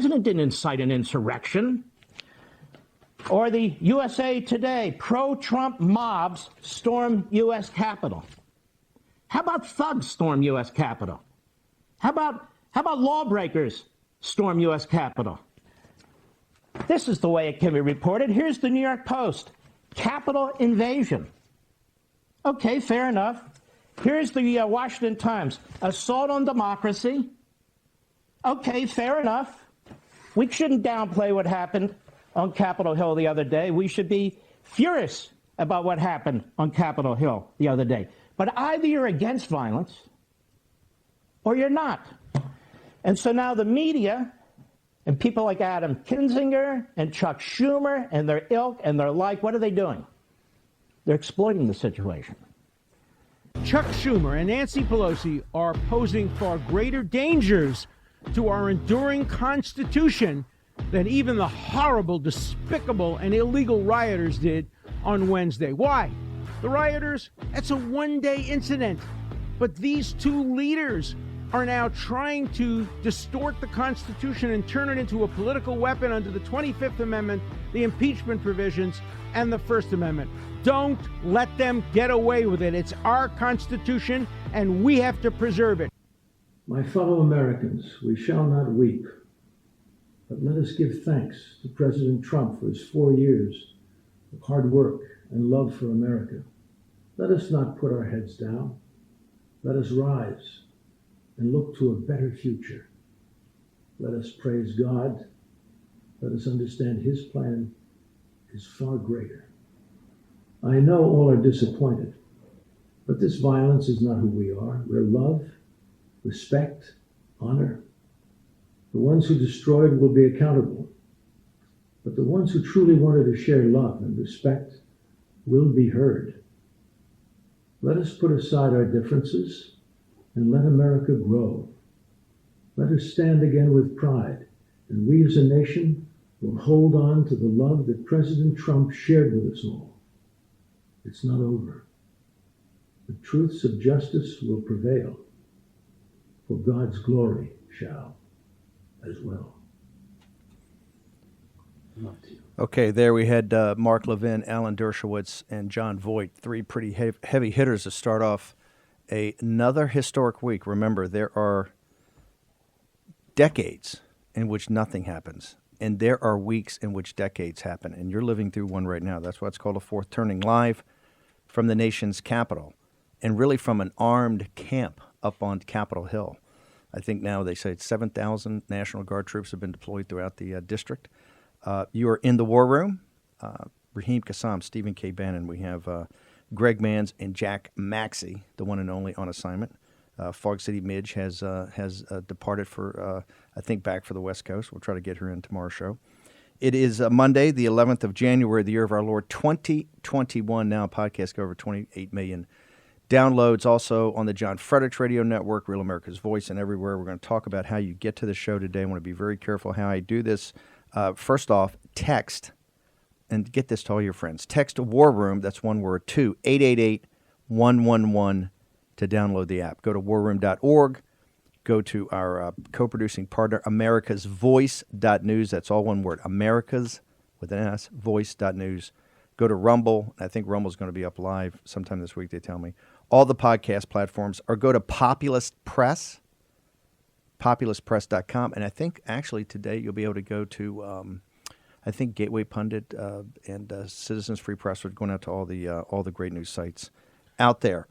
president didn't incite an insurrection. Or the USA Today, pro-Trump mobs storm U.S. Capitol. How about thugs storm U.S. Capitol? How about lawbreakers storm U.S. Capitol? This is the way it can be reported. Here's the New York Post. Capitol invasion. Okay, fair enough. Here's the Washington Times. Assault on democracy. Okay, fair enough. We shouldn't downplay what happened on Capitol Hill the other day. We should be furious about what happened on Capitol Hill the other day. But either you're against violence or you're not. And so now the media and people like Adam Kinzinger and Chuck Schumer and their ilk and their like, what are they doing? They're exploiting the situation. Chuck Schumer and Nancy Pelosi are posing far greater dangers to our enduring Constitution than even the horrible, despicable, and illegal rioters did on Wednesday. Why? The rioters, that's a one-day incident. But these two leaders are now trying to distort the Constitution and turn it into a political weapon under the 25th Amendment, the impeachment provisions, and the First Amendment. Don't let them get away with it. It's our Constitution, and we have to preserve it. My fellow Americans, we shall not weep, but let us give thanks to President Trump for his 4 years of hard work and love for America. Let us not put our heads down. Let us rise and look to a better future. Let us praise God. Let us understand his plan is far greater. I know all are disappointed, but this violence is not who we are. We're love, respect, honor. The ones who destroyed will be accountable, but the ones who truly wanted to share love and respect will be heard. Let us put aside our differences and let America grow. Let us stand again with pride, and we as a nation will hold on to the love that President Trump shared with us all. It's not over. The truths of justice will prevail, for God's glory shall as well. Love to you. Okay, there we had Mark Levin, Alan Dershowitz, and John Voight, three pretty heavy hitters to start off another historic week. Remember, there are decades in which nothing happens, and there are weeks in which decades happen, and you're living through one right now. That's why it's called a fourth turning, live from the nation's capital, and really from an armed camp up on Capitol Hill. I think now they say 7,000 National Guard troops have been deployed throughout the district. You are in the war room. Raheem, Kassam, Stephen K. Bannon. We have Greg Manns and Jack Maxey, the one and only, on assignment. Fog City Midge has departed for, I think, back for the West Coast. We'll try to get her in tomorrow's show. It is Monday, the 11th of January, the year of our Lord, 2021. Now, podcast go over 28 million downloads. Also on the John Fredericks Radio Network, Real America's Voice, and everywhere. We're going to talk about how you get to the show today. I want to be very careful how I do this. First off, text, and get this to all your friends. Text War Room, that's one word, to 888-111 to download the app. Go to warroom.org. Go to our co-producing partner, americasvoice.news. That's all one word, Americas, with an S, voice.news. Go to Rumble. I think Rumble's going to be up live sometime this week, they tell me. All the podcast platforms. Or go to Populist Press, populistpress.com. And I think actually today you'll be able to go to, I think Gateway Pundit and Citizens Free Press are going out to all the great news sites out there.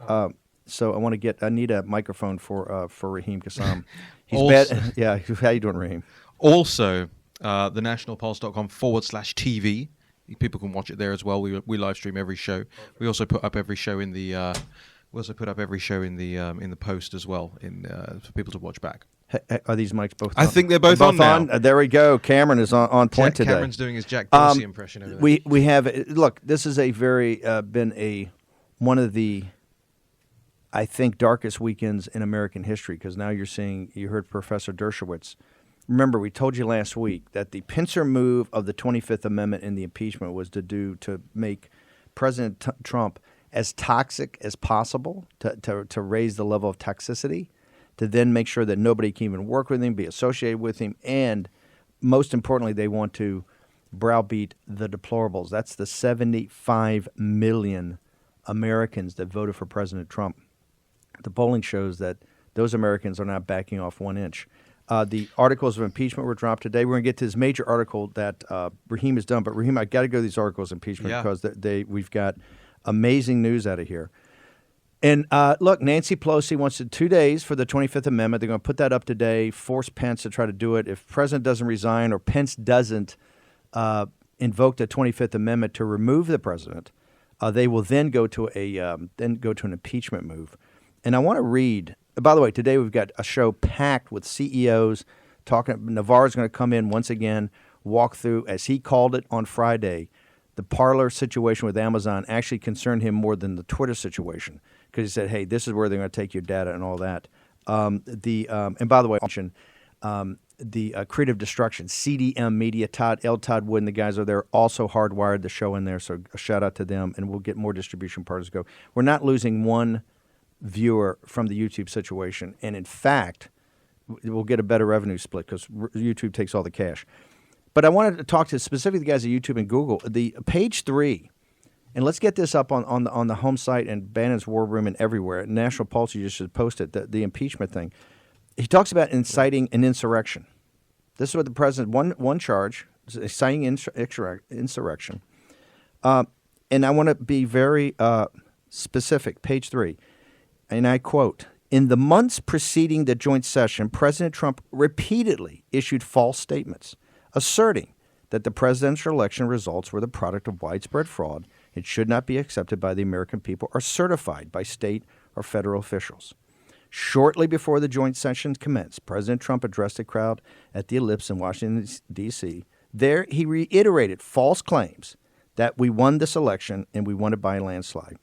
So I need a microphone for Raheem Kassam. He's also, bad. Yeah, how you doing, Raheem? Also, thenationalpulse.com/TV. People can watch it there as well. We live stream every show. We also put up every show in the in the post as well for people to watch back. Are these mics both I on? think they're both on now. There we go. Cameron is on point today. Cameron's doing his Jack Dorsey impression over there. We have, look, this is a very one of the, I think, darkest weekends in American history, because now you heard Professor Dershowitz. Remember, we told you last week that the pincer move of the 25th Amendment in the impeachment was to make President Trump as toxic as possible, to raise the level of toxicity, to then make sure that nobody can even work with him, be associated with him, and most importantly, they want to browbeat the deplorables. That's the 75 million Americans that voted for President Trump. The polling shows that those Americans are not backing off 1 inch. The articles of impeachment were dropped today. We're going to get to this major article that Raheem has done. But Raheem, I got to go to these articles of impeachment because we've got amazing news out of here. And look, Nancy Pelosi wants 2 days for the 25th Amendment. They're going to put that up today, force Pence to try to do it. If President doesn't resign or Pence doesn't invoke the 25th Amendment to remove the president, they will then go to an impeachment move. And I want to read. By the way, today we've got a show packed with CEOs talking. Navarro's going to come in once again, walk through, as he called it on Friday, the Parler situation with Amazon actually concerned him more than the Twitter situation because he said, hey, this is where they're going to take your data and all that. And by the way, the Creative Destruction, CDM Media, Todd Wood, and the guys are there, also hardwired the show in there, so a shout-out to them, and we'll get more distribution partners go. We're not losing one viewer from the YouTube situation, and in fact, we'll get a better revenue split because YouTube takes all the cash. But I wanted to talk to specifically the guys at YouTube and Google. The page 3, and let's get this up on the home site and Bannon's War Room and everywhere. National Pulse, you just should post it, the impeachment thing. He talks about inciting an insurrection. This is what the president, one charge, inciting insurrection. And I want to be very specific, page 3. And I quote, in the months preceding the joint session, President Trump repeatedly issued false statements, asserting that the presidential election results were the product of widespread fraud and should not be accepted by the American people or certified by state or federal officials. Shortly before the joint session commenced, President Trump addressed a crowd at the Ellipse in Washington, D.C. There, he reiterated false claims that we won this election and we won it by a landslide.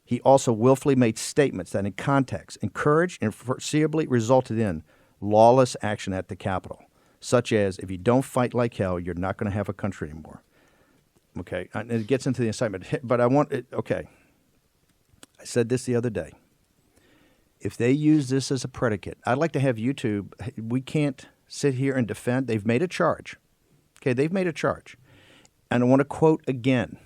He also willfully made statements that in context encouraged and foreseeably resulted in lawless action at the Capitol, such as, if you don't fight like hell, you're not going to have a country anymore. Okay, and it gets into the incitement, but I said this the other day. If they use this as a predicate, I'd like to have YouTube, we can't sit here and defend. They've made a charge. Okay, they've made a charge. And I want to quote again.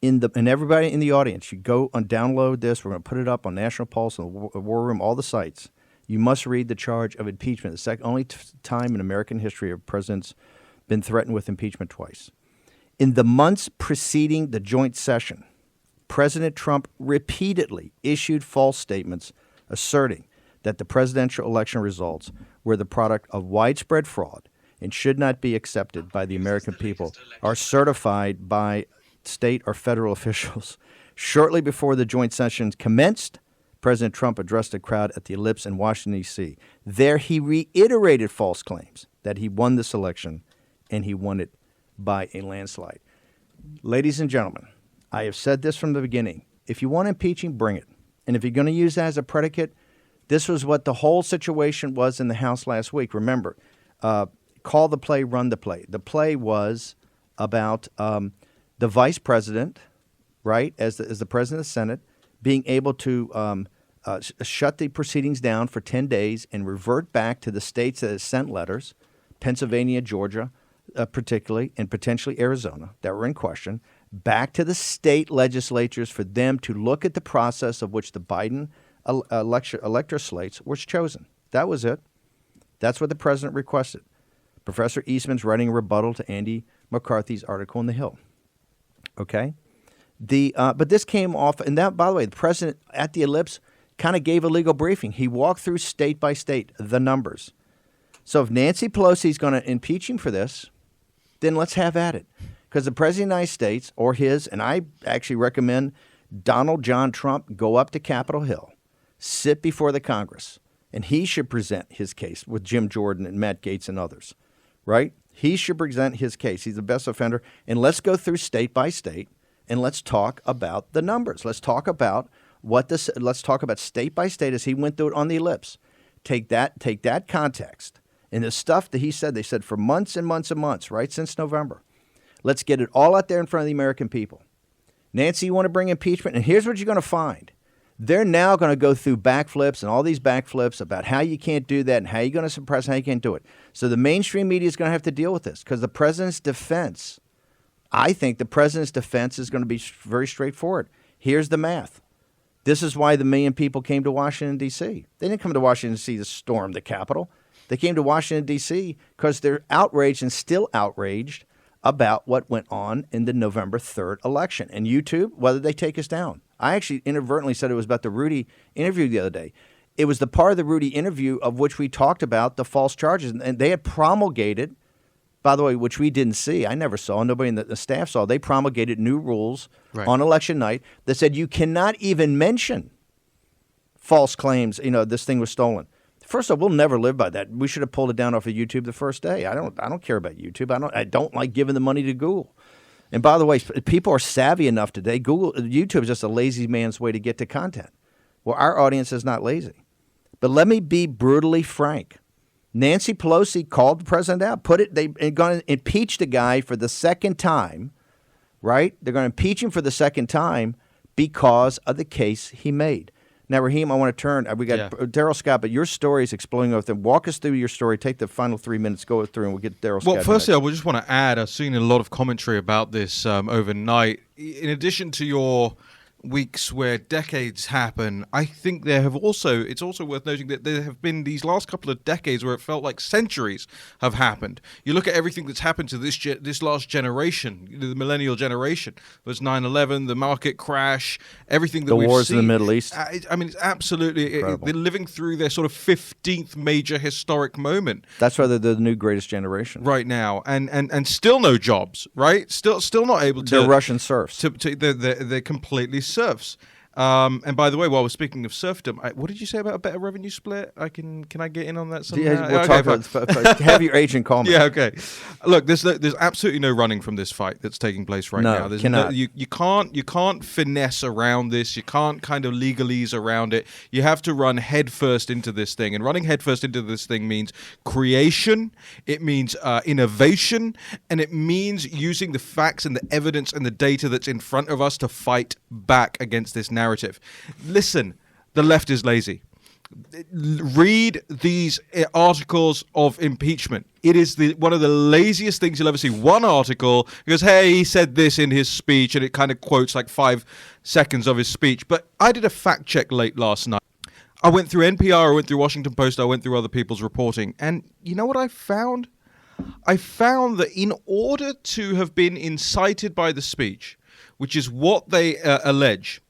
And everybody in the audience, you go and download this. We're going to put it up on National Pulse and War Room, all the sites. You must read the charge of impeachment. The only time in American history a president's been threatened with impeachment twice. In the months preceding the joint session, President Trump repeatedly issued false statements asserting that the presidential election results were the product of widespread fraud and should not be accepted by the American people or certified by state or federal officials. Shortly before the joint sessions commenced, President Trump addressed a crowd at the Ellipse in Washington, D.C. There he reiterated false claims that he won this election and he won it by a landslide. Ladies and gentlemen, I have said this from the beginning. If you want impeaching, bring it. And if you're going to use that as a predicate, this was what the whole situation was in the House last week. Remember, call the play, run the play. The play was about the vice president, right, as the president of the Senate, being able to shut the proceedings down for 10 days and revert back to the states that had sent letters, Pennsylvania, Georgia, particularly, and potentially Arizona, that were in question, back to the state legislatures for them to look at the process of which the Biden elector slates was chosen. That was it. That's what the president requested. Professor Eastman's writing a rebuttal to Andy McCarthy's article in The Hill. Okay? But this came off, and that, by the way, the president at the Ellipse kind of gave a legal briefing. He walked through state by state the numbers. So if Nancy Pelosi is going to impeach him for this, then let's have at it. Because the president of the United States, or his, and I actually recommend Donald John Trump go up to Capitol Hill, sit before the Congress, and he should present his case with Jim Jordan and Matt Gaetz and others, right? He should present his case. He's the best offender. And let's go through state by state, and let's talk about the numbers. Let's talk about let's talk about state by state as he went through it on the Ellipse. Take that context. And the stuff that he said, they said for months and months and months, right, since November. Let's get it all out there in front of the American people. Nancy, you want to bring impeachment? And here's what you're going to find. They're now going to go through backflips and all these backflips about how you can't do that and how you're going to suppress, how you can't do it. So the mainstream media is going to have to deal with this because the president's defense, I think the president's defense is going to be very straightforward. Here's the math. This is why the million people came to Washington, D.C. They didn't come to Washington, D.C. to storm the Capitol. They came to Washington, D.C. because they're outraged and still outraged about what went on in the November 3rd election. And YouTube, whether they take us down. I actually inadvertently said it was about the Rudy interview the other day. It was the part of the Rudy interview of which we talked about the false charges. And they had promulgated, by the way, which we didn't see. I never saw. Nobody in the staff saw. They promulgated new rules on election night that said you cannot even mention false claims. This thing was stolen. First of all, we'll never live by that. We should have pulled it down off of YouTube the first day. I don't care about YouTube. I don't like giving the money to Google. And by the way, people are savvy enough today. YouTube is just a lazy man's way to get to content. Well, our audience is not lazy. But let me be brutally frank. Nancy Pelosi called the president out. They're going to impeach the guy for the second time, right? They're going to impeach him for the second time because of the case he made. Now, Raheem, I want to turn. We got Darrell Scott, but your story is exploding with them. Walk us through your story. Take the final 3 minutes, go through, and we'll get Darrell Scott. Well, firstly, I would just want to add, I've seen a lot of commentary about this overnight. In addition to your weeks where decades happen, I think it's also worth noting that there have been these last couple of decades where it felt like centuries have happened. You look at everything that's happened to this last generation, the millennial generation. There's 9/11, the market crash, everything that we've seen. The wars in the Middle East. I mean, it's absolutely, they're living through their sort of 15th major historic moment. That's why they're the new greatest generation. Right now. And still no jobs, right? Still not able to. They're Russian serfs. They're completely serfs. And by the way, while we're speaking of serfdom, what did you say about a better revenue split? Can I get in on that somehow? Yeah, we'll talk about have your agent call me. Yeah, okay. Look, there's absolutely no running from this fight that's taking place right now. There's cannot. You can't finesse around this. You can't kind of legalese around it. You have to run headfirst into this thing. And running headfirst into this thing means creation, it means innovation, and it means using the facts and the evidence and the data that's in front of us to fight back against this narrative. Listen, the left is lazy. Read these articles of impeachment. It is one of the laziest things you'll ever see. One article goes, hey, he said this in his speech, and it kind of quotes like 5 seconds of his speech. But I did a fact check late last night. I went through NPR, I went through Washington Post, I went through other people's reporting. And you know what I found? I found that in order to have been incited by the speech, which is what they allege,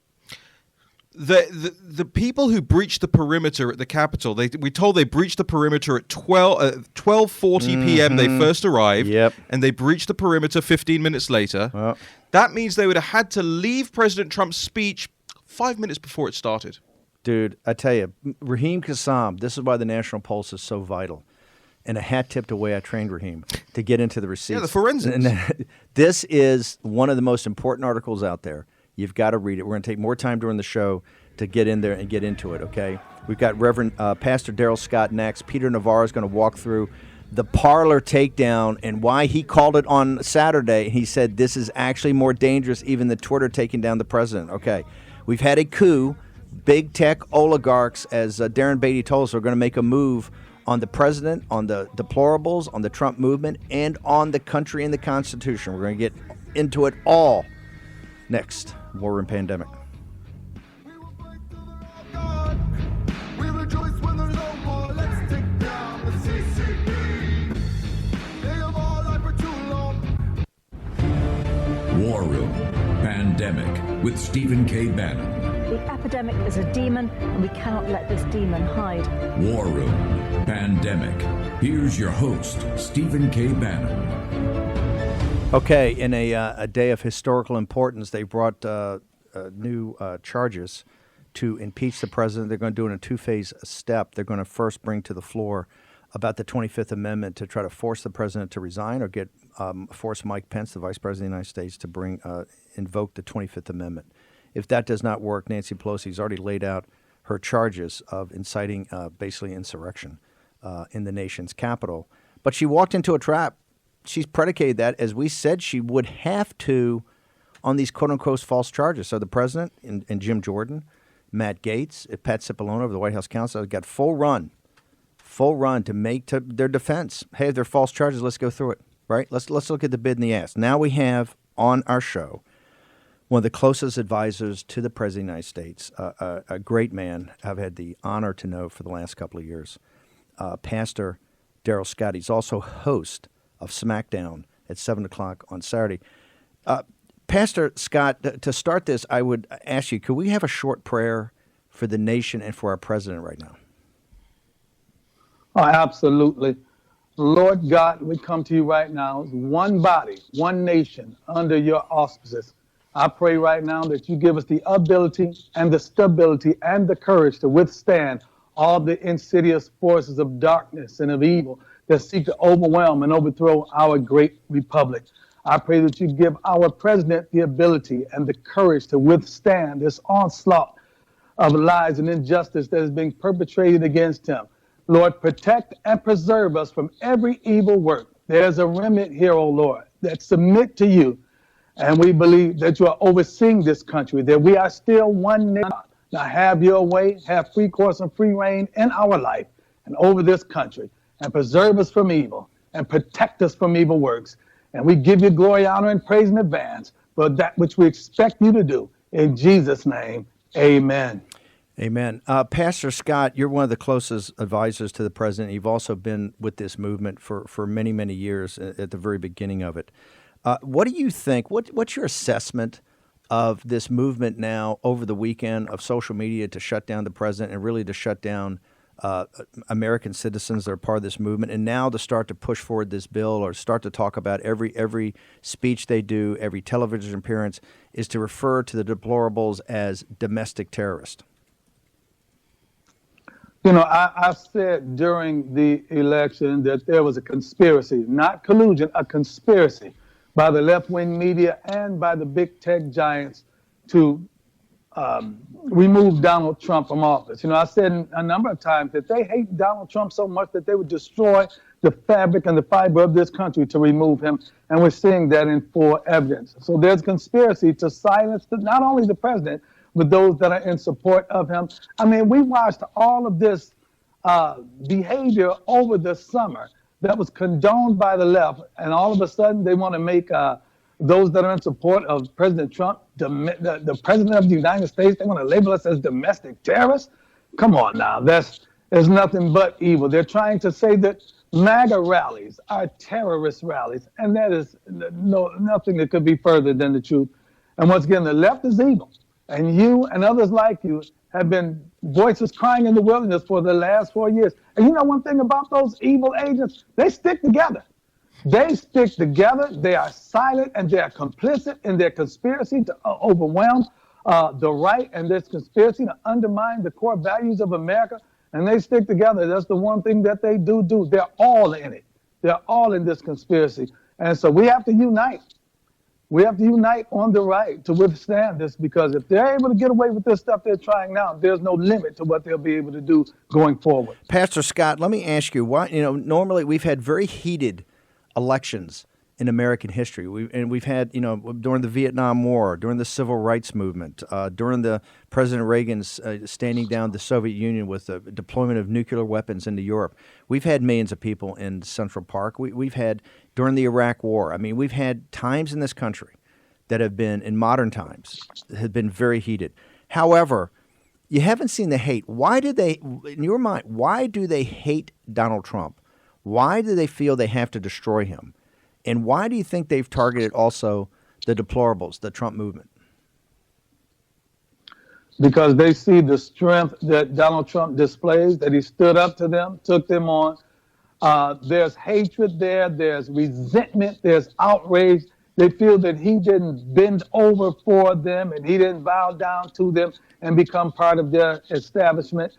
the people who breached the perimeter at the Capitol, we told they breached the perimeter at 12:40 p.m. They first arrived, and they breached the perimeter 15 minutes later. Well, that means they would have had to leave President Trump's speech 5 minutes before it started. Dude, I tell you, Raheem Kassam, this is why the National Pulse is so vital. And a hat tip the way I trained Raheem to get into the receipts. Yeah, the forensics. And this is one of the most important articles out there. You've got to read it. We're going to take more time during the show to get in there and get into it, okay? We've got Reverend Pastor Darrell Scott next. Peter Navarro is going to walk through the Parler takedown and why he called it on Saturday. He said this is actually more dangerous even than Twitter taking down the president, okay? We've had a coup. Big tech oligarchs, as Darren Beatty told us, are going to make a move on the president, on the deplorables, on the Trump movement, and on the country and the Constitution. We're going to get into it all next. War Room Pandemic. War Room Pandemic with Stephen K. Bannon. The epidemic is a demon, and we cannot let this demon hide. War Room Pandemic. Here's your host, Stephen K. Bannon. Okay, in a day of historical importance, they brought new charges to impeach the president. They're going to do it in a two-phase step. They're going to first bring to the floor about the 25th Amendment to try to force the president to resign or force Mike Pence, the Vice President of the United States, to invoke the 25th Amendment. If that does not work, Nancy Pelosi has already laid out her charges of inciting basically insurrection in the nation's capital. But she walked into a trap. She's predicated that, as we said she would have to, on these quote-unquote false charges. So the president and Jim Jordan Matt Gaetz, Pat Cipollone over the White House counsel, have got full run to make to their defense. Hey, if they're false charges, let's go through it, right? Let's look at the bid and the ask. Now we have on our show one of the closest advisors to the President of the United States, a great man I've had the honor to know for the last couple of years, Pastor Darrell Scott. He's also host of SmackDown at 7 o'clock on Saturday. Pastor Scott, to start this, I would ask you, could we have a short prayer for the nation and for our president right now? Oh, absolutely. Lord God, we come to you right now, one body, one nation under your auspices. I pray right now that you give us the ability and the stability and the courage to withstand all the insidious forces of darkness and of evil that seek to overwhelm and overthrow our great republic. I pray that you give our president the ability and the courage to withstand this onslaught of lies and injustice that is being perpetrated against him. Lord, protect and preserve us from every evil work. There's a remnant here, O Lord, that submit to you. And we believe that you are overseeing this country, that we are still one nation. Now have your way, have free course and free reign in our life and over this country, and preserve us from evil and protect us from evil works. And we give you glory, honor, and praise in advance for that which we expect you to do. In Jesus' name, amen. Amen. Pastor Scott, you're one of the closest advisors to the president. You've also been with this movement for many, many years at the very beginning of it. What do you think? What's your assessment of this movement now over the weekend of social media to shut down the president and really to shut down American citizens that are part of this movement, and now to start to push forward this bill or start to talk about every speech they do, every television appearance is to refer to the deplorables as domestic terrorists? You know, I said during the election that there was a conspiracy, not collusion, a conspiracy by the left-wing media and by the big tech giants to remove Donald Trump from office. You know, I said a number of times that they hate Donald Trump so much that they would destroy the fabric and the fiber of this country to remove him, and we're seeing that in full evidence. So there's conspiracy to silence not only the president, but those that are in support of him. I mean, we watched all of this behavior over the summer that was condoned by the left, and all of a sudden they want to make those that are in support of President Trump, the president of the United States, they want to label us as domestic terrorists. Come on now, there's nothing but evil. They're trying to say that MAGA rallies are terrorist rallies, and that is nothing that could be further than the truth. And once again, the left is evil, and you and others like you have been voices crying in the wilderness for the last 4 years. And you know one thing about those evil agents? They stick together. They stick together. They are silent, and they are complicit in their conspiracy to overwhelm the right, and this conspiracy to undermine the core values of America. And they stick together. That's the one thing that they do. They're all in it. They're all in this conspiracy. And so we have to unite. We have to unite on the right to withstand this, because if they're able to get away with this stuff they're trying now, there's no limit to what they'll be able to do going forward. Pastor Scott, let me ask you, why? You know, normally we've had very heated elections in American history. We've had, you know, during the Vietnam War, during the Civil Rights Movement, during the President Reagan's standing down the Soviet Union with the deployment of nuclear weapons into Europe. We've had millions of people in Central Park. We've had during the Iraq War. I mean, we've had times in this country that have been, in modern times, have been very heated. However, you haven't seen the hate. Why do they, in your mind, why do they hate Donald Trump? Why do they feel they have to destroy him? And why do you think they've targeted also the deplorables, the Trump movement? Because they see the strength that Donald Trump displays, that he stood up to them, took them on. There's hatred there. There's resentment. There's outrage. They feel that he didn't bend over for them and he didn't bow down to them and become part of their establishment,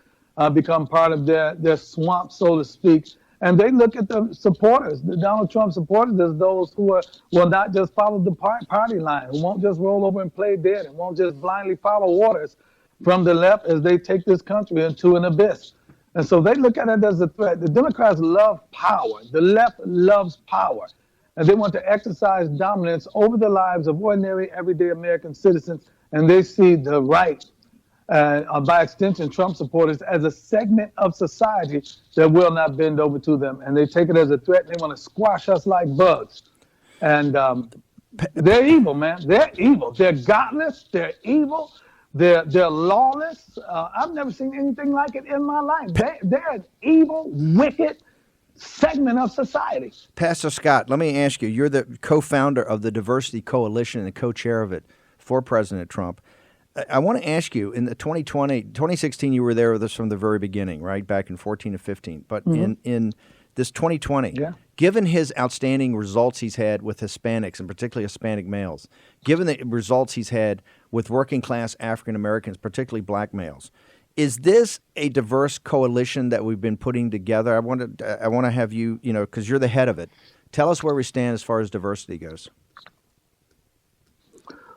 become part of their swamp, so to speak. And they look at the supporters, the Donald Trump supporters, as those who will not just follow the party line, who won't just roll over and play dead, and won't just blindly follow orders from the left as they take this country into an abyss. And so they look at it as a threat. The Democrats love power. The left loves power. And they want to exercise dominance over the lives of ordinary, everyday American citizens. And they see the right by extension, Trump supporters, as a segment of society that will not bend over to them. And they take it as a threat, and they want to squash us like bugs. And they're evil, man. They're evil. They're godless. They're evil. They're lawless. I've never seen anything like it in my life. They're an evil, wicked segment of society. Pastor Scott, let me ask you, you're the co-founder of the Diversity Coalition and the co-chair of it for President Trump. I want to ask you, in the 2016, you were there with us from the very beginning, right, back in 14 and 15. But in this 2020, given his outstanding results he's had with Hispanics, and particularly Hispanic males, given the results he's had with working-class African Americans, particularly black males, is this a diverse coalition that we've been putting together? I want to have you, because you're the head of it, tell us where we stand as far as diversity goes.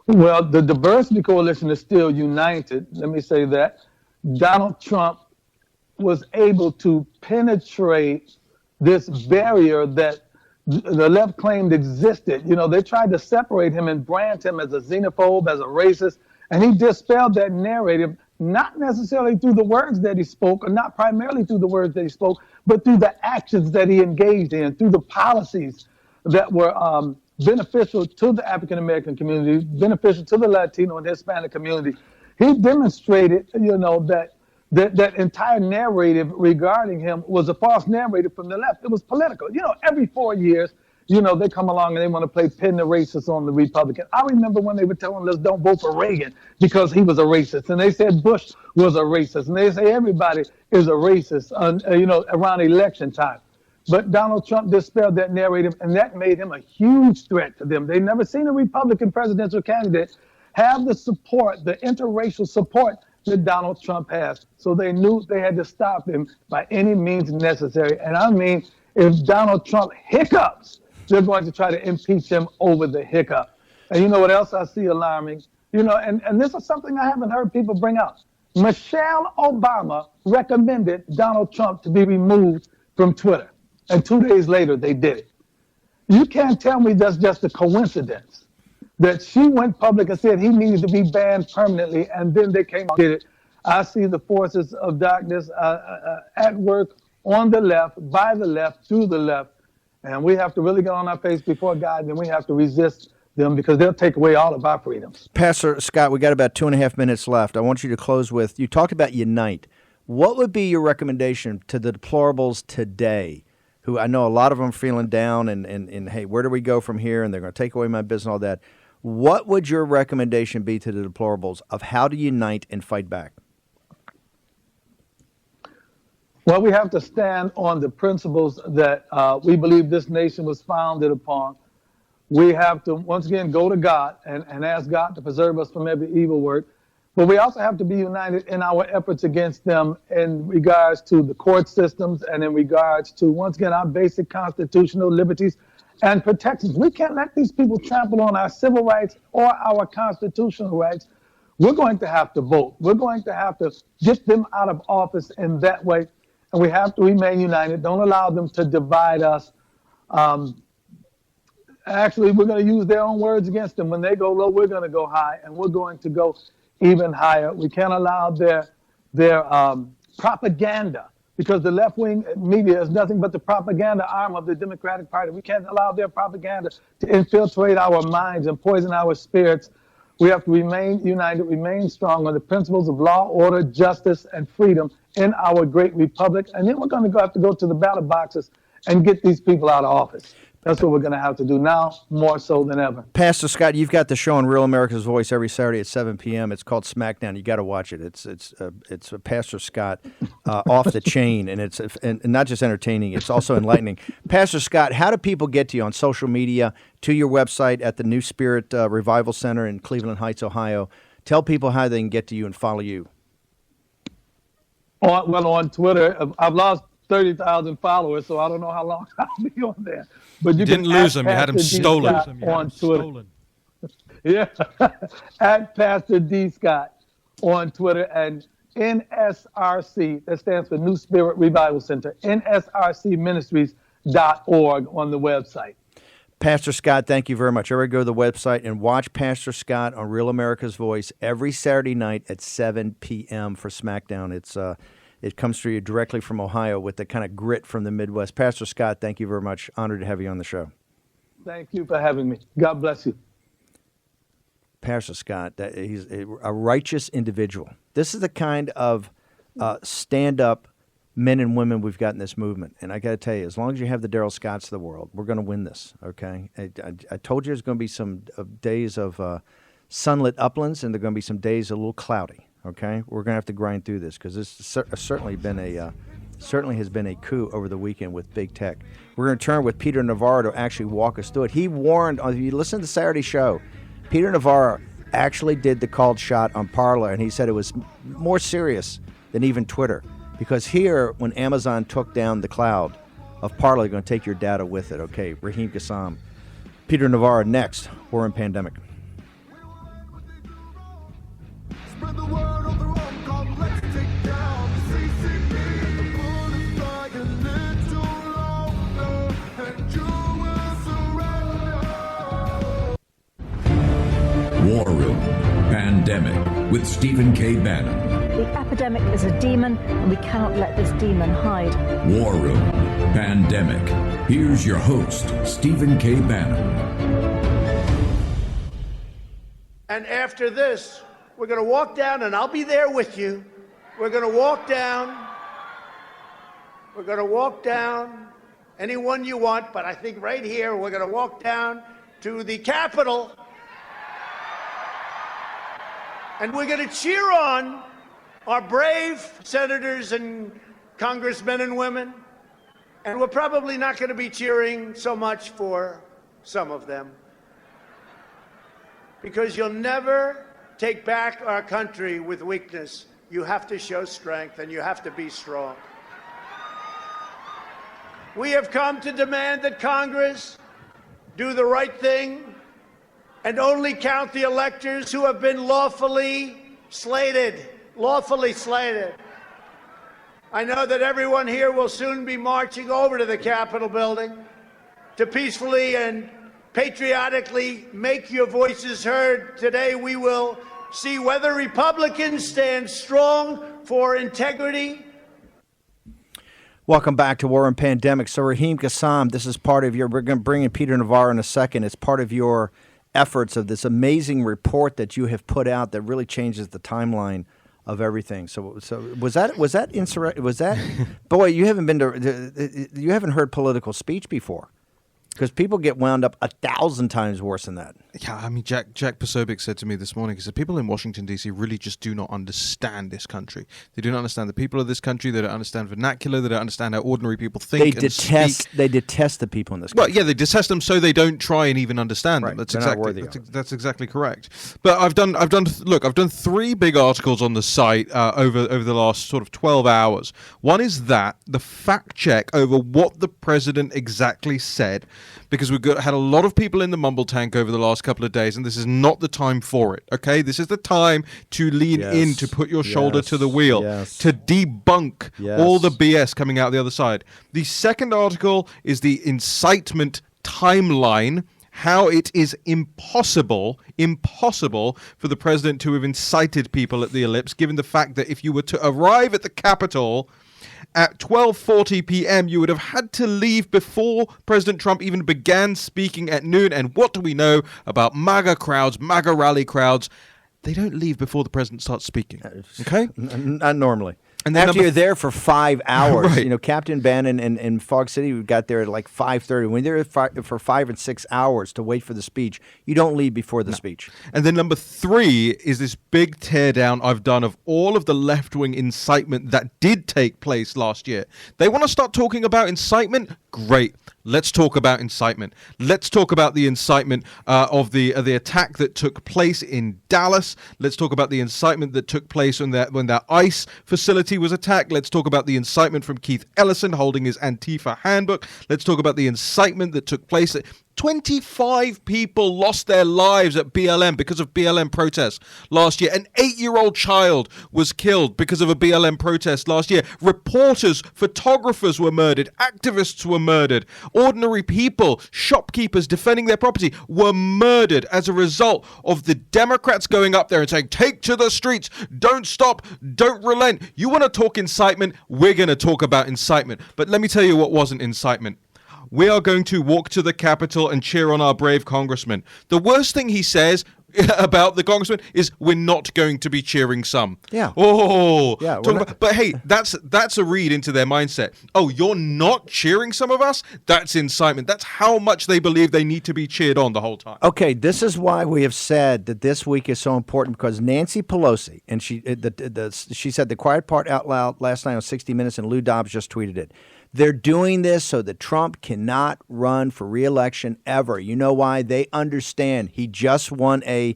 Well, the Diversity Coalition is still united. Let me say that. Donald Trump was able to penetrate this barrier that the left claimed existed. They tried to separate him and brand him as a xenophobe, as a racist, and he dispelled that narrative, not necessarily through the words that he spoke, or not primarily through the words that he spoke, but through the actions that he engaged in, through the policies that were beneficial to the African-American community, beneficial to the Latino and Hispanic community. He demonstrated, that entire narrative regarding him was a false narrative from the left. It was political. Every 4 years, they come along and they want to play pin the racist on the Republican. I remember when they were telling us don't vote for Reagan because he was a racist. And they said Bush was a racist. And they say everybody is a racist, around election time. But Donald Trump dispelled that narrative, and that made him a huge threat to them. They've never seen a Republican presidential candidate have the support, the interracial support that Donald Trump has. So they knew they had to stop him by any means necessary. And I mean, if Donald Trump hiccups, they're going to try to impeach him over the hiccup. And you know what else I see alarming? And this is something I haven't heard people bring out. Michelle Obama recommended Donald Trump to be removed from Twitter. And 2 days later, they did it. You can't tell me that's just a coincidence that she went public and said he needed to be banned permanently, and then they came and did it. I see the forces of darkness at work on the left, by the left, through the left, and we have to really get on our face before God, and we have to resist them because they'll take away all of our freedoms. Pastor Scott, we got about 2.5 minutes left. I want you to close with, you talked about unite. What would be your recommendation to the deplorables today, who I know a lot of them are feeling down and hey, where do we go from here? And they're going to take away my business and all that. What would your recommendation be to the deplorables of how to unite and fight back? Well, we have to stand on the principles that we believe this nation was founded upon. We have to, once again, go to God and ask God to preserve us from every evil work. But we also have to be united in our efforts against them in regards to the court systems and in regards to, once again, our basic constitutional liberties and protections. We can't let these people trample on our civil rights or our constitutional rights. We're going to have to vote. We're going to have to get them out of office in that way. And we have to remain united. Don't allow them to divide us. Actually, we're going to use their own words against them. When they go low, we're going to go high, and we're going to go even higher. We can't allow their propaganda, because the left-wing media is nothing but the propaganda arm of the Democratic Party. We can't allow their propaganda to infiltrate our minds and poison our spirits. We have to remain united, remain strong on the principles of law, order, justice, and freedom in our great republic. And then we're going to have to go to the ballot boxes and get these people out of office. That's what we're going to have to do now, more so than ever. Pastor Scott, you've got the show on Real America's Voice every Saturday at 7 p.m. It's called Smackdown. You got to watch it. It's a Pastor Scott off the chain, and it's and not just entertaining. It's also enlightening. Pastor Scott, how do people get to you on social media, to your website at the New Spirit Revival Center in Cleveland Heights, Ohio? Tell people how they can get to you and follow you. On Twitter, I've lost 30,000 followers, so I don't know how long I'll be on there. But you didn't lose them; you had them stolen. On Twitter. Yeah, at Pastor D. Scott on Twitter, and NSRC, that stands for New Spirit Revival Center, nsrcministries.org on the website. Pastor Scott, thank you very much. Everybody go to the website and watch Pastor Scott on Real America's Voice every Saturday night at 7 p.m. for SmackDown. It comes to you directly from Ohio with the kind of grit from the Midwest. Pastor Scott, thank you very much. Honored to have you on the show. Thank you for having me. God bless you. Pastor Scott, he's a righteous individual. This is the kind of stand-up men and women we've got in this movement. And I got to tell you, as long as you have the Darrell Scotts of the world, we're going to win this, okay? I told you there's going to be some days of sunlit uplands, and there are going to be some days a little cloudy, okay? We're going to have to grind through this because this certainly has been a coup over the weekend with big tech. We're going to turn with Peter Navarro to actually walk us through it. He warned, if you listen to Saturday's show, Peter Navarro actually did the called shot on Parler, and he said it was more serious than even Twitter. Because here, when Amazon took down the cloud of Parler, they're going to take your data with it. Okay, Raheem Kassam. Peter Navarro next. War and Pandemic. Spread the word of the wrong call. Let's take down the CCP. The bullet's flying a little longer, and you will surrender. War Room Pandemic with Stephen K. Bannon. The epidemic is a demon, and we cannot let this demon hide. War Room Pandemic. Here's your host, Stephen K. Bannon. And after this, we're going to walk down, and I'll be there with you. We're going to walk down. We're going to walk down anyone you want, but I think right here, we're going to walk down to the Capitol. And we're going to cheer on our brave senators and congressmen and women. And we're probably not going to be cheering so much for some of them. Because you'll never take back our country with weakness. You have to show strength, and you have to be strong. We have come to demand that Congress do the right thing and only count the electors who have been lawfully slated. I know that everyone here will soon be marching over to the Capitol building to peacefully and patriotically make your voices heard. Today we will see whether Republicans stand strong for integrity. Welcome back to War and Pandemic. So Raheem Kassam, this is part of your, we're going to bring in Peter Navarro in a second. It's part of your efforts of this amazing report that you have put out that really changes the timeline of everything. So was that boy, you haven't heard political speech before. Because people get wound up 1,000 times worse than that. Yeah, I mean, Jack Posobiec said to me this morning, he said, people in Washington, D.C. really just do not understand this country. They do not understand the people of this country. They don't understand vernacular. They don't understand how ordinary people think and speak. They detest the people in this country. Well, yeah, they detest them so they don't try and even understand them. That's exactly correct. But I've done 3 big articles on the site over the last sort of 12 hours. One is the fact check over what the president exactly said, because we've had a lot of people in the mumble tank over the last couple of days, and this is not the time for it, okay? This is the time to lean in, to put your shoulder to the wheel, to debunk all the BS coming out the other side. The second article is the incitement timeline, how it is impossible for the president to have incited people at the Ellipse, given the fact that if you were to arrive at the Capitol at 12:40 p.m., you would have had to leave before President Trump even began speaking at noon. And what do we know about MAGA crowds, MAGA rally crowds? They don't leave before the president starts speaking. Okay? Not normally. And then after you're there for 5 hours, right. You know, Captain Bannon and Fog City, we got there at like 5:30. When you're there for 5 and 6 hours to wait for the speech, you don't leave before the speech. And then number 3 is this big teardown I've done of all of the left-wing incitement that did take place last year. They want to start talking about incitement? Great. Let's talk about incitement. Let's talk about the incitement of the attack that took place in Dallas. Let's talk about the incitement that took place when that ICE facility was attacked. Let's talk about the incitement from Keith Ellison holding his Antifa handbook. Let's talk about the incitement that took place 25 people lost their lives at BLM because of BLM protests last year. An 8-year-old child was killed because of a BLM protest last year. Reporters, photographers were murdered. Activists were murdered. Ordinary people, shopkeepers defending their property were murdered as a result of the Democrats going up there and saying, take to the streets, don't stop, don't relent. You want to talk incitement? We're going to talk about incitement. But let me tell you what wasn't incitement. We are going to walk to the Capitol and cheer on our brave congressman. The worst thing he says about the congressman is we're not going to be cheering some. Yeah. Oh. Yeah. But hey, that's a read into their mindset. Oh, you're not cheering some of us? That's incitement. That's how much they believe they need to be cheered on the whole time. Okay, this is why we have said that this week is so important, because Nancy Pelosi, and she said the quiet part out loud last night on 60 Minutes, and Lou Dobbs just tweeted it. They're doing this so that Trump cannot run for re-election ever. You know why? They understand. He just won I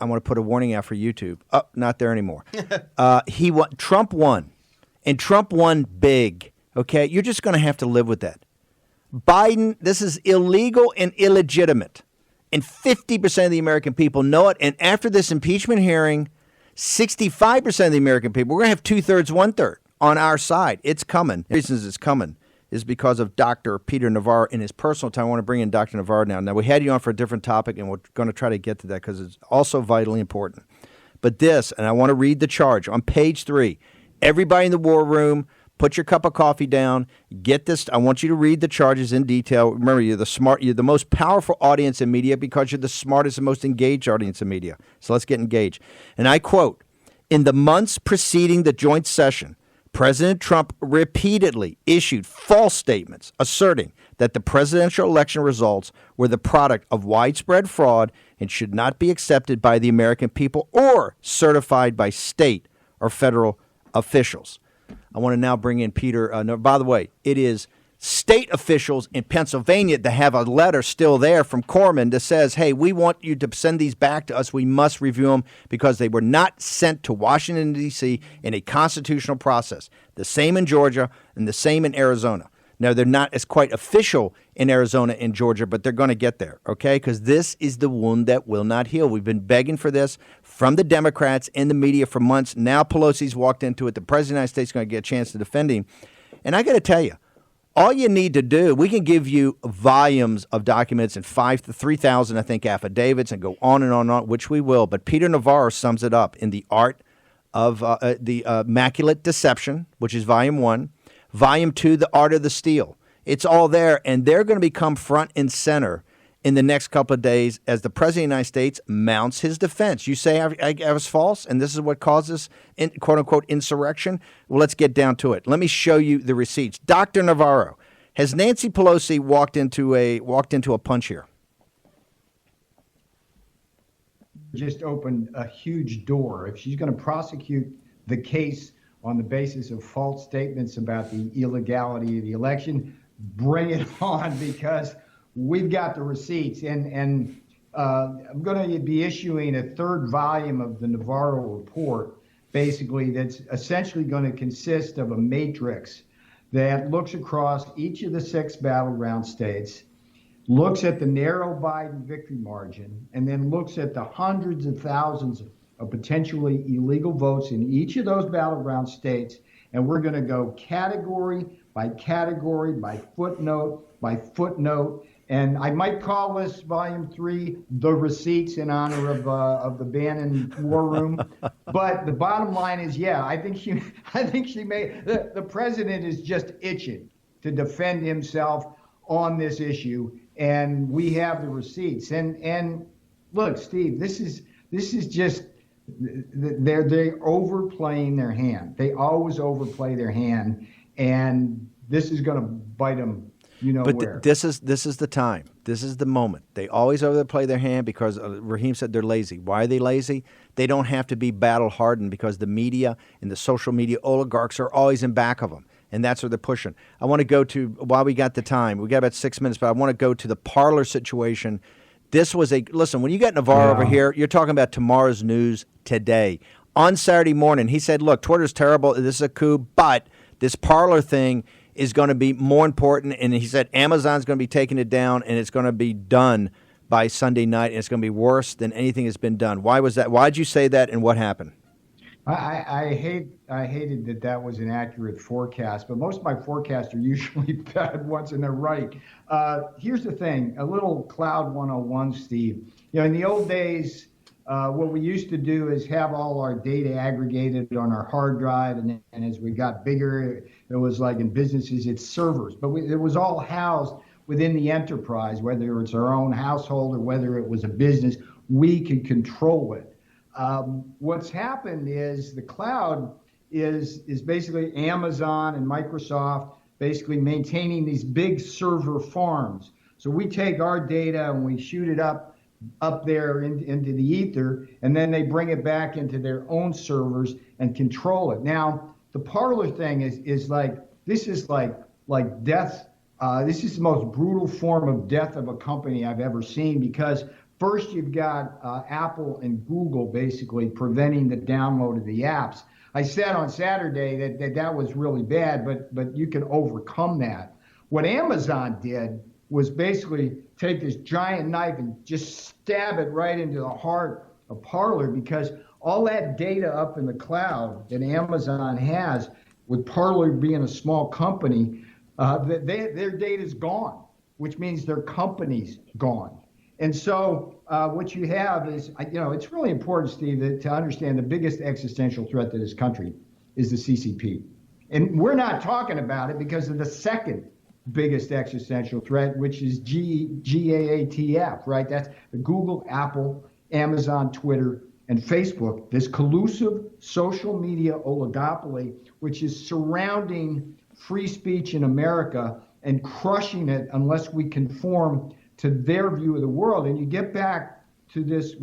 want to put a warning out for YouTube. Oh, not there anymore. Trump won, and Trump won big. Okay, you're just going to have to live with that. Biden, this is illegal and illegitimate, and 50% of the American people know it. And after this impeachment hearing, 65% of the American people, we're going to have 2/3, 1/3. On our side. It's coming. The reasons it's coming is because of Dr. Peter Navarro in his personal time. I want to bring in Dr. Navarro now. Now, we had you on for a different topic, and we're going to try to get to that because it's also vitally important. But this, and I want to read the charge on page 3. Everybody in the war room, put your cup of coffee down. Get this. I want you to read the charges in detail. Remember, you're the most powerful audience in media because you're the smartest and most engaged audience in media. So let's get engaged. And I quote, in the months preceding the joint session, President Trump repeatedly issued false statements asserting that the presidential election results were the product of widespread fraud and should not be accepted by the American people or certified by state or federal officials. I want to now bring in Peter. By the way, it is state officials in Pennsylvania that have a letter still there from Corman that says, hey, we want you to send these back to us. We must review them because they were not sent to Washington, D.C. in a constitutional process. The same in Georgia and the same in Arizona. Now, they're not as quite official in Arizona and Georgia, but they're going to get there, okay? Because this is the wound that will not heal. We've been begging for this from the Democrats and the media for months. Now Pelosi's walked into it. The President of the United States is going to get a chance to defend him. And I got to tell you, all you need to do, we can give you volumes of documents and 3,000, I think, affidavits and go on and on, which we will. But Peter Navarro sums it up in The Art of the Immaculate Deception, which is Volume 1. Volume 2, The Art of the Steal. It's all there, and they're going to become front and center in the next couple of days as the President of the United States mounts his defense. You say I was false, and this is what causes, quote-unquote, insurrection? Well, let's get down to it. Let me show you the receipts. Dr. Navarro, has Nancy Pelosi walked into a punch here? Just opened a huge door. If she's going to prosecute the case on the basis of false statements about the illegality of the election, bring it on, because we've got the receipts, and I'm going to be issuing a 3rd volume of the Navarro report, basically, that's essentially going to consist of a matrix that looks across each of the 6 battleground states, looks at the narrow Biden victory margin, and then looks at the hundreds of thousands of potentially illegal votes in each of those battleground states, and we're going to go category, by footnote, and I might call this Volume 3 the receipts in honor of the Bannon war room. But the bottom line is, yeah, I think she may. The president is just itching to defend himself on this issue, and we have the receipts. And look, Steve, this is just they're overplaying their hand. They always overplay their hand, and this is going to bite them. But this is the time. This is the moment. They always overplay their hand because Raheem said they're lazy. Why are they lazy? They don't have to be battle-hardened because the media and the social media oligarchs are always in back of them, and that's where they're pushing. I want to go to, while we got the time, we got about 6 minutes, but I want to go to the Parler situation. This was listen, when you got Navarro over here, you're talking about tomorrow's news today. On Saturday morning, he said, look, Twitter's terrible. This is a coup, but this Parler thing is going to be more important. And he said Amazon's going to be taking it down, and it's going to be done by Sunday night, and it's going to be worse than anything that's been done. Why was that? Why did you say that, and what happened? I hated that was an accurate forecast, but most of my forecasts are usually bad ones, and they're right. Here's the thing, a little Cloud 101, Steve. In the old days, what we used to do is have all our data aggregated on our hard drive, and as we got bigger, it was like in businesses, it's servers, but it was all housed within the enterprise, whether it's our own household or whether it was a business, we could control it. What's happened is the cloud is basically Amazon and Microsoft basically maintaining these big server farms. So we take our data and we shoot it up there into the ether, and then they bring it back into their own servers and control it. Now, the Parler thing is like, this is like death. This is the most brutal form of death of a company I've ever seen, because first, you've got Apple and Google basically preventing the download of the apps. I said on Saturday that was really bad, but you can overcome that. What Amazon did was basically take this giant knife and just stab it right into the heart of Parler, because all that data up in the cloud that Amazon has, with Parler being a small company, their data's gone, which means their company's gone. And so what you have is, it's really important, Steve, to understand the biggest existential threat to this country is the CCP. And we're not talking about it because of the second biggest existential threat, which is GAAP, right? That's the Google, Apple, Amazon, Twitter, and Facebook, this collusive social media oligopoly, which is surrounding free speech in America and crushing it unless we conform to their view of the world. And you get back to this,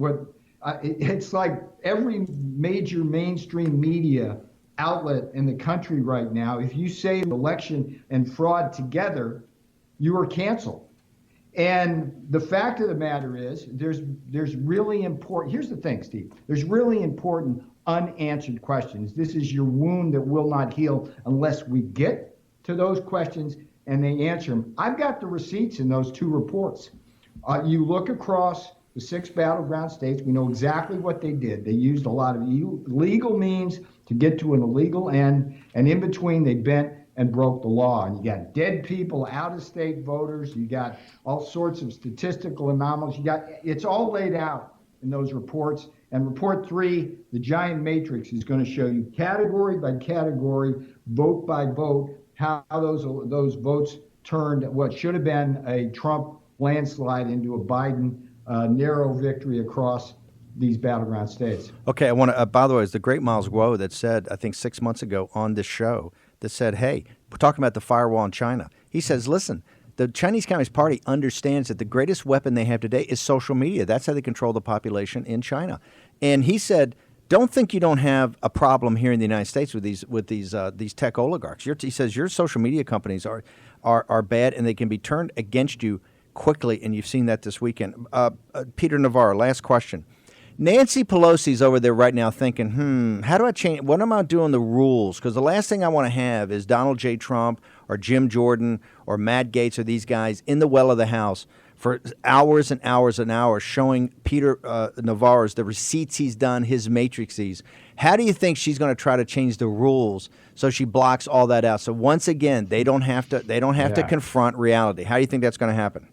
it's like every major mainstream media outlet in the country right now, if you say election and fraud together, you are canceled. And the fact of the matter is, there's really important, here's the thing, Steve, there's really important unanswered questions. This is your wound that will not heal unless we get to those questions and they answer them. I've got the receipts in those two reports. You look across the 6 battleground states, we know exactly what they did. They used a lot of legal means to get to an illegal end, and in between they bent and broke the law. And you got dead people, out-of-state voters, you got all sorts of statistical anomalies. It's all laid out in those reports. And report 3, the giant matrix, is going to show you category by category, vote by vote, how those votes turned what should have been a Trump landslide into a Biden narrow victory across these battleground states. Okay, I want to, by the way, it's the great Miles Guo that said, I think 6 months ago on this show, that said, hey, we're talking about the firewall in China. He says, listen, the Chinese Communist Party understands that the greatest weapon they have today is social media. That's how they control the population in China. And he said, don't think you don't have a problem here in the United States with these tech oligarchs. He says your social media companies are bad and they can be turned against you quickly, and you've seen that this weekend. Peter Navarro, last question. Nancy Pelosi's over there right now thinking, how do I change? What am I doing the rules? Because the last thing I want to have is Donald J. Trump or Jim Jordan or Matt Gaetz or these guys in the well of the House for hours and hours and hours showing Peter Navarro's the receipts he's done, his matrices. How do you think she's going to try to change the rules so she blocks all that out? So once again, they don't have to confront reality. How do you think that's going to happen?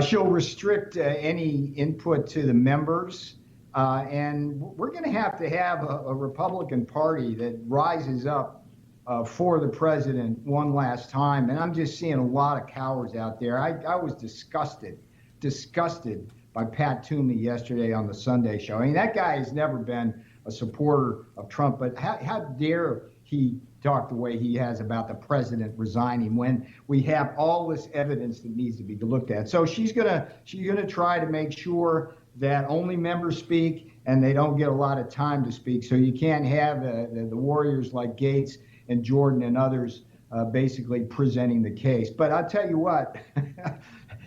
She'll restrict any input to the members, and we're going to have a Republican Party that rises up for the president one last time. And I'm just seeing a lot of cowards out there. I was disgusted by Pat Toomey yesterday on the Sunday show. I mean, that guy has never been a supporter of Trump, but how dare he talk the way he has about the president resigning when we have all this evidence that needs to be looked at. So she's gonna try to make sure that only members speak and they don't get a lot of time to speak. So you can't have the warriors like Gaetz and Jordan and others basically presenting the case. But I'll tell you what,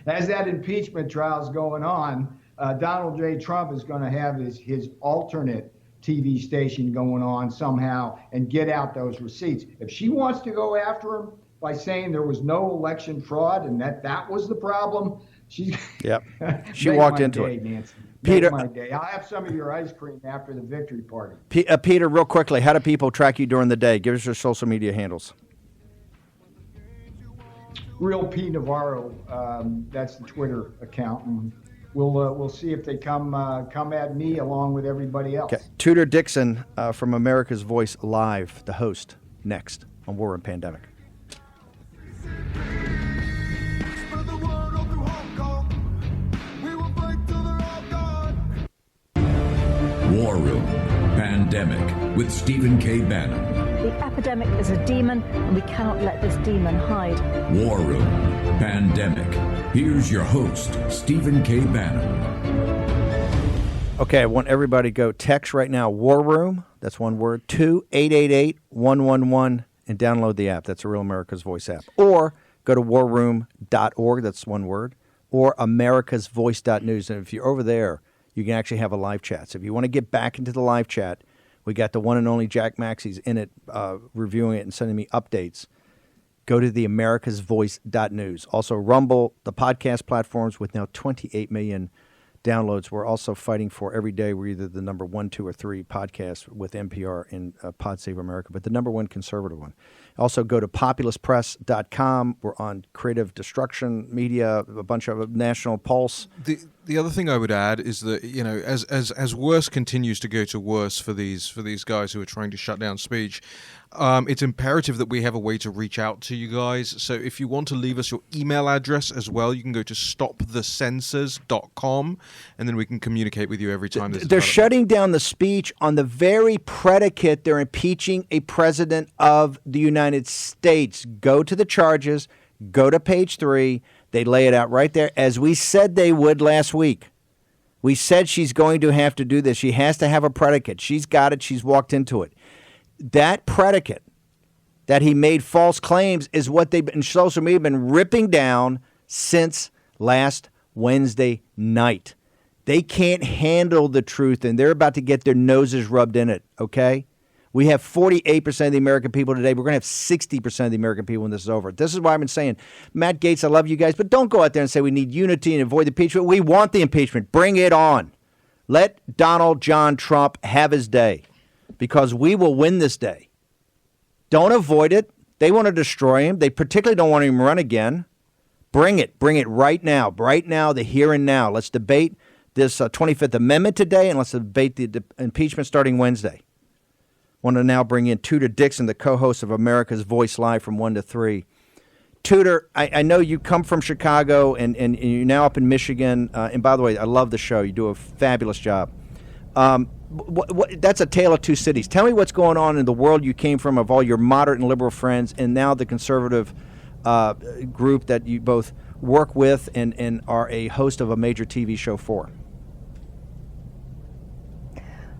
as that impeachment trial is going on, Donald J. Trump is going to have his alternate TV station going on somehow and get out those receipts. If she wants to go after him by saying there was no election fraud and that was the problem, she's yep. She walked into day, it. Nancy. Peter, my day. I'll have some of your ice cream after the victory party. Peter, real quickly, how do people track you during the day? Give us your social media handles. Real P Navarro, that's the Twitter account, and we'll see if they come at me along with everybody else. Okay. Tudor Dixon from America's Voice Live, the host, next on War and Pandemic. Spread the word all through Hong Kong. We will fight till they're all gone. War Room Pandemic with Stephen K. Bannon. The epidemic is a demon, and we cannot let this demon hide. War Room Pandemic. Here's your host, Stephen K. Bannon. Okay, I want everybody to go text right now, War Room, that's one word, 2-888-111, and download the app. That's a Real America's Voice app. Or go to warroom.org, that's one word, or americasvoice.news. And if you're over there, you can actually have a live chat. So if you want to get back into the live chat, we got the one and only Jack Maxey's in it, reviewing it and sending me updates. Go to the americasvoice.news. Also, Rumble, the podcast platforms with now 28 million downloads. We're also fighting for every day. We're either the number 1, 2, or 3 podcast with NPR and Pod Save America, but the number 1 conservative one. Also, go to populistpress.com. We're on Creative Destruction Media, a bunch of National Pulse. The other thing I would add is that, you know, as worse continues to go to worse for these guys who are trying to shut down speech, it's imperative that we have a way to reach out to you guys. So if you want to leave us your email address as well, you can go to stopthecensors.com, and then we can communicate with you every time. They're shutting down the speech on the very predicate they're impeaching a president of the United States. Go to the charges, go to page 3. They lay it out right there, as we said they would last week. We said she's going to have to do this. She has to have a predicate. She's got it. She's walked into it. That predicate that he made false claims is what they've been, social media been ripping down since last Wednesday night. They can't handle the truth, and they're about to get their noses rubbed in it, okay? We have 48% of the American people today. We're going to have 60% of the American people when this is over. This is why I've been saying, Matt Gaetz, I love you guys, but don't go out there and say we need unity and avoid the impeachment. We want the impeachment. Bring it on. Let Donald John Trump have his day, because we will win this day. Don't avoid it. They want to destroy him. They particularly don't want him to run again. Bring it. Bring it right now. Right now, the here and now. Let's debate this 25th Amendment today, and let's debate the impeachment starting Wednesday. Want to now bring in Tudor Dixon, the co-host of America's Voice Live from 1 to 3. Tudor, I know you come from Chicago, and you're now up in Michigan. And by the way, I love the show. You do a fabulous job. That's a tale of two cities. Tell me what's going on in the world you came from, of all your moderate and liberal friends, and now the conservative group that you both work with and are a host of a major TV show for.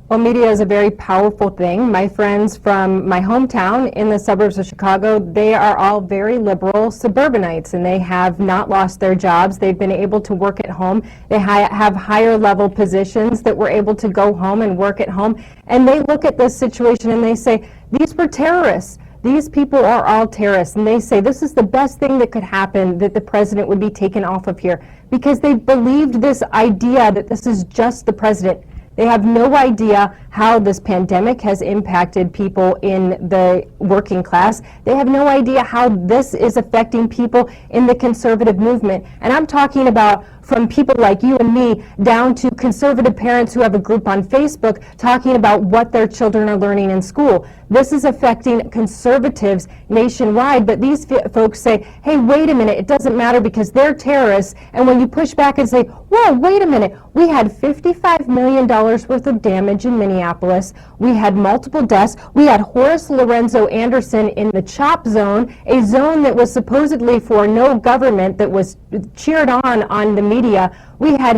Well, media is a very powerful thing. My friends from my hometown in the suburbs of Chicago, they are all very liberal suburbanites, and they have not lost their jobs. They've been able to work at home. They have higher level positions that were able to go home and work at home. And they look at this situation and they say, these were terrorists. These people are all terrorists. And they say this is the best thing that could happen, that the president would be taken off of here, because they believed this idea that this is just the president. They have no idea how this pandemic has impacted people in the working class. They have no idea how this is affecting people in the conservative movement. And I'm talking about from people like you and me down to conservative parents who have a group on Facebook talking about what their children are learning in school. This is affecting conservatives nationwide, but these folks say, hey, wait a minute, it doesn't matter because they're terrorists. And when you push back and say, whoa, wait a minute, we had $55 million worth of damage in Minneapolis. We had multiple deaths. We had Horace Lorenzo Anderson in the CHOP zone, a zone that was supposedly for no government, that was cheered on the media. We had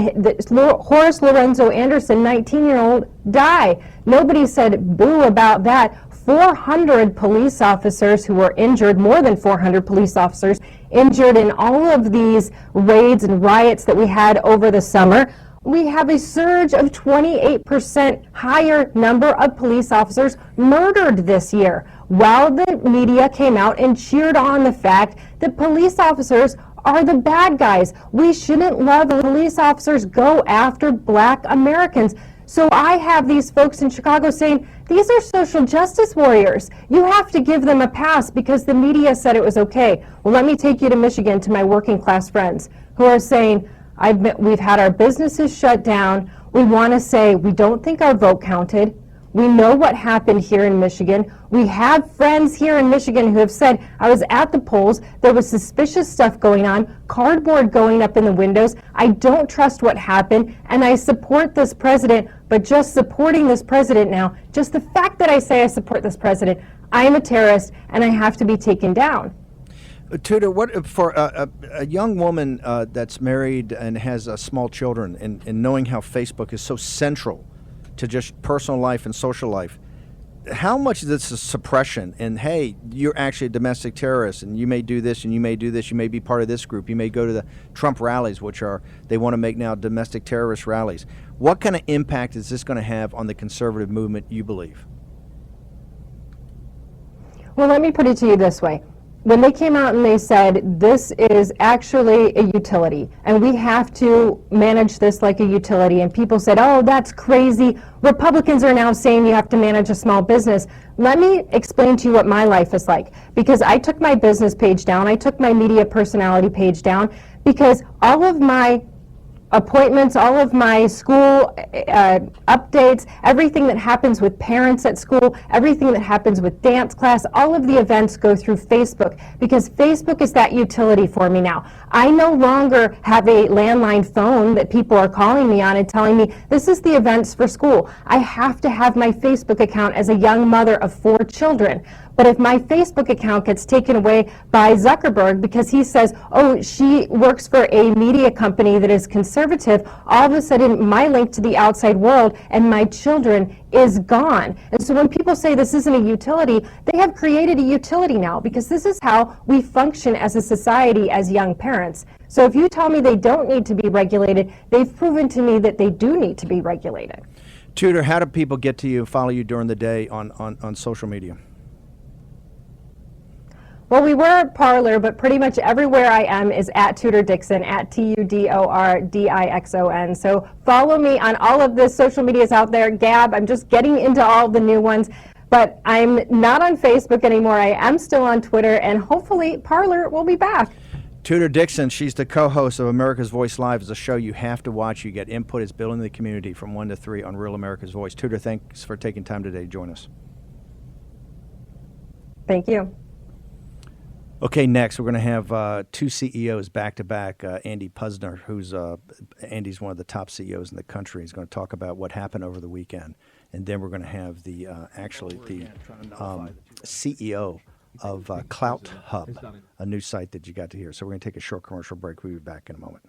Horace Lorenzo Anderson, 19-year-old, die. Nobody said boo about that. 400 police officers who were injured, more than 400 police officers injured in all of these raids and riots that we had over the summer. We have a surge of 28% higher number of police officers murdered this year, while the media came out and cheered on the fact that police officers are the bad guys. We shouldn't let police officers go after black Americans. So I have these folks in Chicago saying, these are social justice warriors. You have to give them a pass because the media said it was okay. Well, let me take you to Michigan, to my working class friends who are saying, we've had our businesses shut down. We want to say we don't think our vote counted. We know what happened here in Michigan. We have friends here in Michigan who have said, I was at the polls, there was suspicious stuff going on, cardboard going up in the windows. I don't trust what happened, and I support this president, but just supporting this president now, just the fact that I say I support this president, I am a terrorist and I have to be taken down. Tudor, what for a young woman that's married and has small children, and knowing how Facebook is so central to just personal life and social life, how much of this is suppression? And hey, you're actually a domestic terrorist, and you may do this, and you may do this. You may be part of this group. You may go to the Trump rallies, which are they want to make now domestic terrorist rallies. What kind of impact is this going to have on the conservative movement, you believe? Well, let me put it to you this way. When they came out and they said this is actually a utility and we have to manage this like a utility, and people said, oh, that's crazy. Republicans are now saying you have to manage a small business. Let me explain to you what my life is like, because I took my business page down, I took my media personality page down, because all of my appointments, all of my school updates, everything that happens with parents at school, everything that happens with dance class, all of the events go through Facebook, because Facebook is that utility for me now. I no longer have a landline phone that people are calling me on and telling me this is the events for school. I have to have my Facebook account as a young mother of 4 children. But if my Facebook account gets taken away by Zuckerberg because he says, oh, she works for a media company that is conservative, all of a sudden my link to the outside world and my children is gone. And so when people say this isn't a utility, they have created a utility now, because this is how we function as a society as young parents. So if you tell me they don't need to be regulated, they've proven to me that they do need to be regulated. Tudor, how do people get to you and follow you during the day on social media? Well, we were at Parler, but pretty much everywhere I am is at Tudor Dixon, at TUDOR DIXON. So follow me on all of the social medias out there. Gab, I'm just getting into all the new ones. But I'm not on Facebook anymore. I am still on Twitter, and hopefully Parler will be back. Tudor Dixon, she's the co-host of America's Voice Live. It's a show you have to watch. You get input. It's building the community from 1 to 3 on Real America's Voice. Tudor, thanks for taking time today to join us. Thank you. Okay, next we're going to have 2 CEOs back-to-back. Andy Puzner, who's Andy's one of the top CEOs in the country. He's going to talk about what happened over the weekend. And then we're going to have the CEO of Clout Hub, a new site that you got to hear. So we're going to take a short commercial break. We'll be back in a moment.